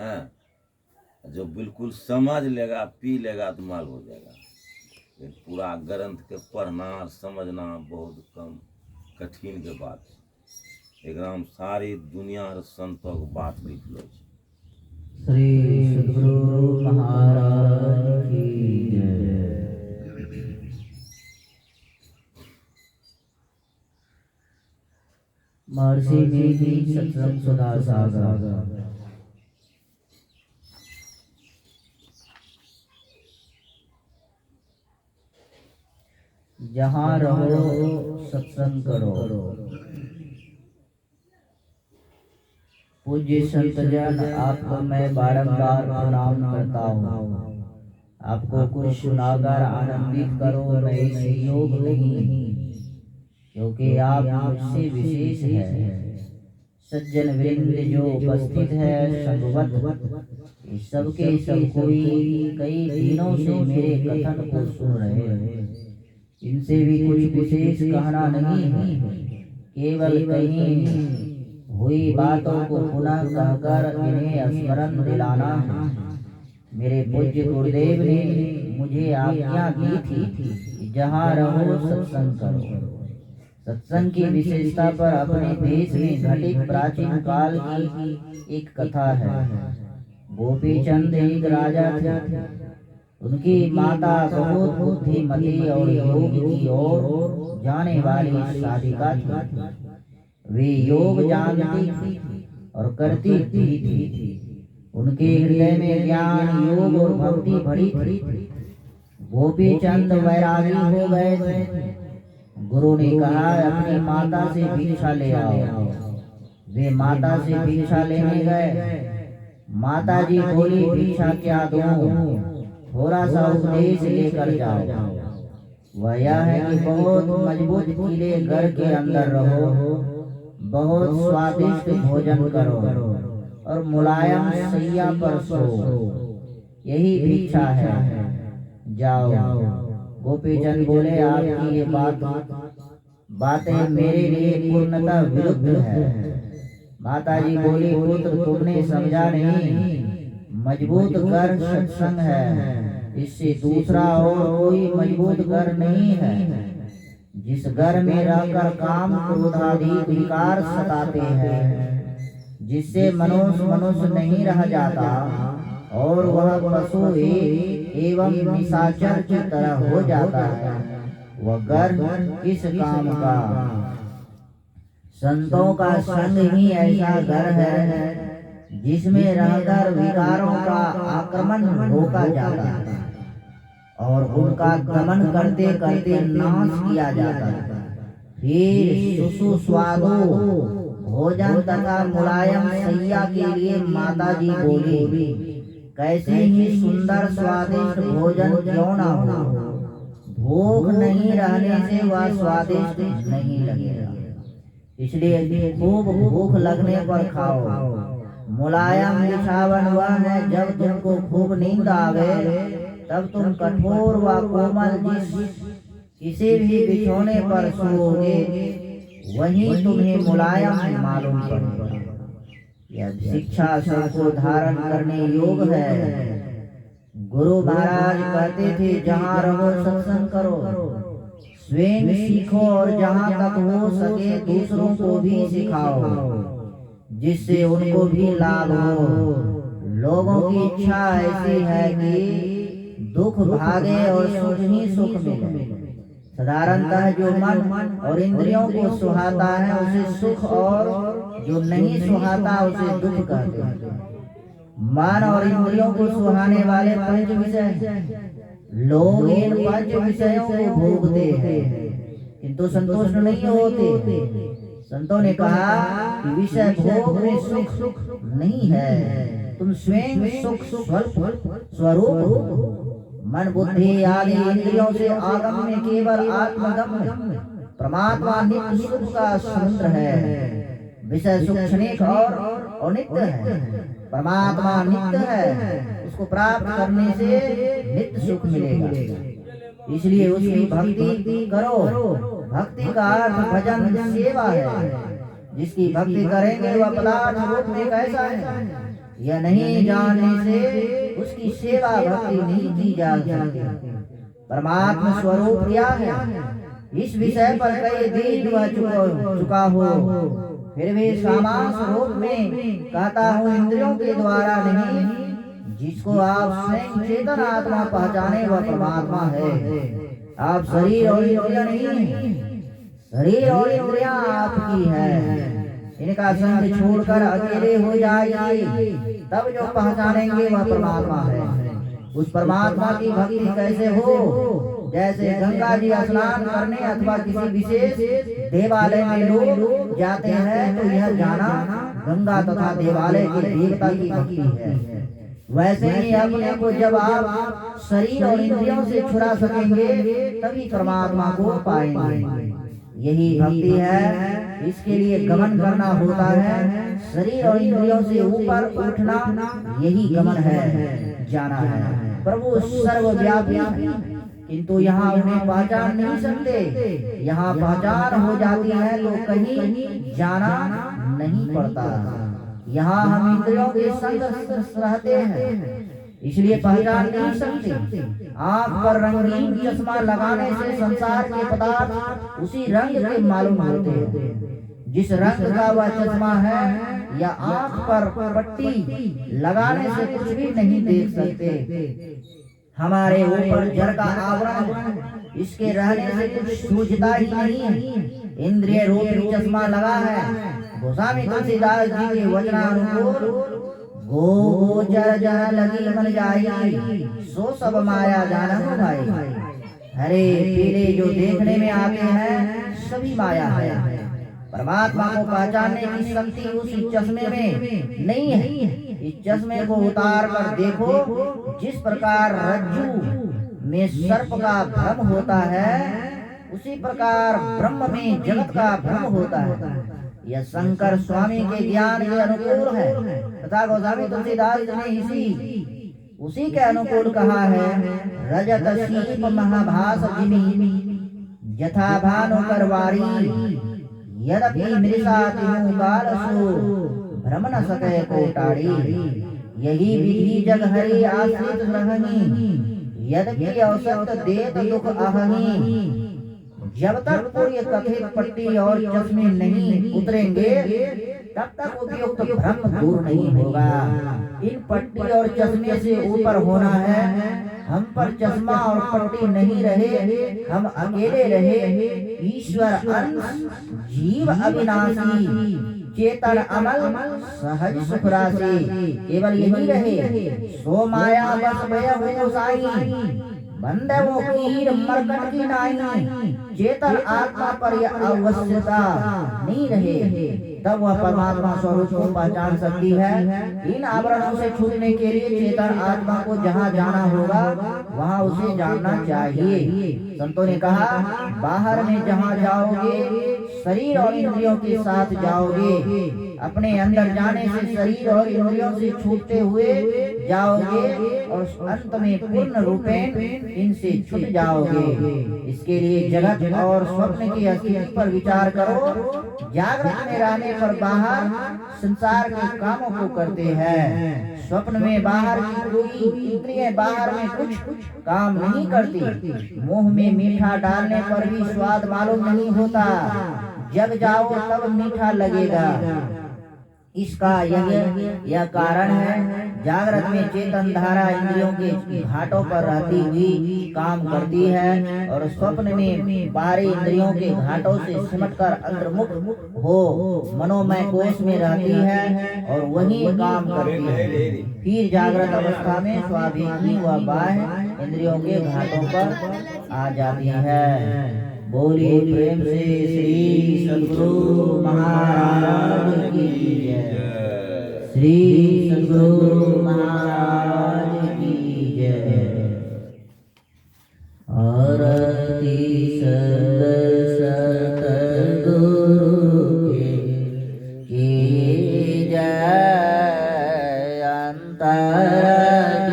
है। जो बिल्कुल समझ लेगा पी लेगा तो माल हो जाएगा। लेकिन पूरा ग्रंथ के पढ़ना समझना बहुत कम कठिन के बात है। एकदम सारी दुनिया और संतों के बात लिखलो छै। श्री सद्गुरु महाराज की जय। महर्षि मेघी सत्संग सुधा सागर। जहाँ रहो सत्संग करो। पूज्य संतजन, आपको मैं बारंबार प्रणाम करता हूँ। आपको कुछ सुनाकर आनंदित करो मैं इस योग नहीं, क्योंकि आप मुझसे विशेष है। सज्जन वृंद जो उपस्थित है संगवत, सबके सब कोई कई दिनों से मेरे कथन को सुन रहे हैं। इनसे भी कुछ विशेष कहना नहीं है, केवल कहीं हुई बातों को पुनः कहकर इन्हें स्मरण दिलाना है। मेरे पूज्य गुरुदेव ने मुझे आज्ञा दी थी, जहाँ रहो सत्संग करो। सत्संग की विशेषता पर अपने देश में घटित प्राचीन काल की एक कथा है। गोपीचंद एक राजा थे। उनकी माता बहुत बुद्धिमती और योग की ओर जाने वाली साधिका थी। वे योग जानती थी और करती भी थी। उनके हृदय में ज्ञान, योग और भक्ति भरी थी। गोपीचंद वैरागी हो गए थे। गुरु ने कहा, अपनी माता से भिक्षा ले आओ। वे माता से भिक्षा लेने गए। माता जी बोली, भिक्षा क्या दूं? थोड़ा सा उपदेश लेकर जाओ। वह यह है कि बहुत मजबूत किले घर के अंदर रहो, बहुत स्वादिष्ट भोजन करो और मुलायम सैया पर सो। यही भिक्षा है, जाओ। गोपीचंद बोले, आपकी ये बातें मेरे लिए पूर्णतः विरुद्ध है। माताजी बोली, पुत्र तुमने समझा नहीं। मजबूत घर सत्संग है, इससे दूसरा और कोई मजबूत घर नहीं है। जिस घर में रहकर काम क्रोध आदि विकार सताते हैं, जिससे मनुष्य नहीं रह जाता और वह पशु एवं निशाचर की तरह हो जाता है, वह घर किस काम का? संतों का संग ही ऐसा घर है जिसमें रहकर विकारों का आक्रमण रोका जाता है और उनका दमन करते करते नाश किया जाता है। फिर सुस्वादु भोजन तथा मुलायम सैया के लिए माताजी बोली, कैसे ही सुंदर स्वादिष्ट भोजन क्यों ना हो, भूख नहीं रहने से वह स्वादिष्ट नहीं लगेगा। इसलिए खूब भूख लगने पर खाओ। मुलायम बिछावन वह है जब तुमको खूब नींद आवे, तब तुम कठोर व कोमल जिस किसी भी बिछोने पर सोओगे, वही तुम्हें मुलायम मालूम पड़ेगा। यह शिक्षा सबको धारण करने योग है। गुरु महाराज कहते थे, जहाँ रहो सत्संग करो, स्वयं सीखो और जहाँ तक हो सके दूसरों को भी सिखाओ, जिससे उनको भी लाभ हो। लोगों की इच्छा ऐसी है कि दुख भागे और सुख ही सुख मिले। साधारणतः जो मन और इंद्रियों को सुहाता है उसे सुख, और जो नहीं सुहाता उसे दुख कहते हैं। मन और इंद्रियों को सुहाने वाले पंच विषय, लोग इन पंच विषयों को भोगते हैं किंतु संतुष्ट नहीं होते। संतों ने कहा कि विषय भोग में सुख नहीं है, तुम स्वयं सुख स्वरूप हो। मन बुद्धि आदि इंद्रियों से आगम में केवल आत्मगम परमात्मा नित्य सुख का समुद्र है। विषय सुख क्षणिक और अनित्य है, परमात्मा नित्य है। उसको प्राप्त करने से नित्य सुख मिलेगा। इसलिए उसकी भक्ति करो। भक्ति का अर्थ भजन सेवा है। जिसकी भक्ति करेंगे वह पदार्थ रूप में कैसा है यह नहीं जानने से उसकी सेवा भक्ति नहीं की जा सकती। परमात्मा स्वरूप क्या है, इस विषय पर कई दिन चुका हो, फिर भी सामास रूप में कहता हूँ, इंद्रियों के द्वारा नहीं, जिसको आप स्वयं चेतन आत्मा पहचाने वह परमात्मा है। आप शरीर और इंद्रियां नहीं हैं, शरीर और इंद्रियां आपकी है। इनका संग छोड़कर अकेले हो जाइए, तब जो पहचानेंगे वह परमात्मा है। उस परमात्मा की भक्ति कैसे हो, जैसे गंगा जी स्नान करने अथवा किसी विशेष देवालय में लोग जाते हैं तो यह जाना गंगा तथा देवालय के देवता की भक्ति है। वैसे ही अपने को जब आप शरीर और इंद्रियों से छुड़ा सकेंगे तभी परमात्मा को पाएंगे। यही भक्ति है। इसके लिए गमन करना होता है, शरीर और इंद्रियों से ऊपर उठना यही गमन है, जाना है। प्रभु सर्वव्यापी है, किंतु यहाँ उन्हें पहचान नहीं सकते। यहाँ पहचान हो जाती है तो कहीं जाना नहीं पड़ता। यहाँ हम इंद्रियों के संग रहते हैं, इसलिए पहचान नहीं सकते। आँख पर रंगीन चश्मा लगाने से संसार के पदार्थ उसी रंग के मालूम होते हैं। जिस रंग का वह चश्मा है, या आँख पर पट्टी लगाने से कुछ भी नहीं देख सकते। हमारे ऊपर जड़ का आवरण, इसके रहने से कुछ सूझता ही नहीं है। इंद्रिय रूपी चश्मा लगा है। गोस्वामी तुलसीदास जी के वचनानुकूल गो जर जर लगी मन जाई, सो सब माया जानम भाई। हरे पीले जो देखने में आते हैं सभी माया है। परमात्मा को पहचानने की शक्ति उस चश्मे में नहीं है। इस चश्मे को उतार कर देखो, जिस प्रकार रज्जू में सर्प का भ्रम होता है, उसी प्रकार ब्रह्म में जगत का भ्रम होता है। यह शंकर स्वामी के ज्ञान के अनुकूल है तथा गोस्वामी तुलसीदास ने उसी के अनुकूल कहा है। रजत शीप महाभास जिमी, यथा भानु करवारी, यद्यपि मृषा तिनु बालसु, भ्रम न सके कोटाड़ी। यही विधि जग हरि आश्रित रहनी, यद्यपि औसत देत दुख अहनी। जब तक पूरी कथित पट्टी और चश्मे नहीं उतरेंगे तब तक उपयुक्त भ्रम दूर नहीं होगा। इन पट्टी और चश्मे से ऊपर होना है। हम पर चश्मा और पट्टी नहीं रहे, हम अकेले रहे। ईश्वर अंश, जीव अविनाशी, चेतन अमल, सहज सुख राशि, केवल यही रहे। सो माया बस भय हो साई, बंदे वो कीर मरकट की नाई। चेतन आत्मा पर यह अवश्यता नहीं रहे, तब वह परमात्मा स्वरूप को पहचान सकती है। इन आवरणों से छूटने के लिए चेतन आत्मा को जहाँ जाना होगा वहाँ उसे जानना चाहिए। संतों ने कहा, बाहर में जहाँ जाओगे शरीर और इंद्रियों के साथ जाओगे, अपने अंदर जाने से शरीर और इंद्रियों से छूटते हुए जाओगे और अंत में पूर्ण रूपेण इनसे छूट जाओगे। इसके लिए जगत और स्वप्न की अस्तित्व पर विचार करो। जागृत में रहने पर बाहर संसार के कामों को करते हैं, स्वप्न में बाहर की कोई इंद्रियां बाहर में कुछ काम नहीं करती। मुंह में मीठा डालने पर भी स्वाद मालूम नहीं होता, जब जाओ तब मीठा लगेगा। इसका यह कारण है। जागृत में चेतन धारा इंद्रियों के घाटों पर रहती हुई काम करती है और स्वप्न में बाहरी इंद्रियों के घाटों से सिमटकर अंतर्मुख हो मनोमय कोश में रहती है और वही काम करती है। फिर जागृत अवस्था में स्वाभिमानी व बाह्य इंद्रियों के घाटों पर आ जाती है। बोलिए प्रेम से श्री सद्गुरु महाराज की जय। श्री सद्गुरु महाराज की जय। आरती सद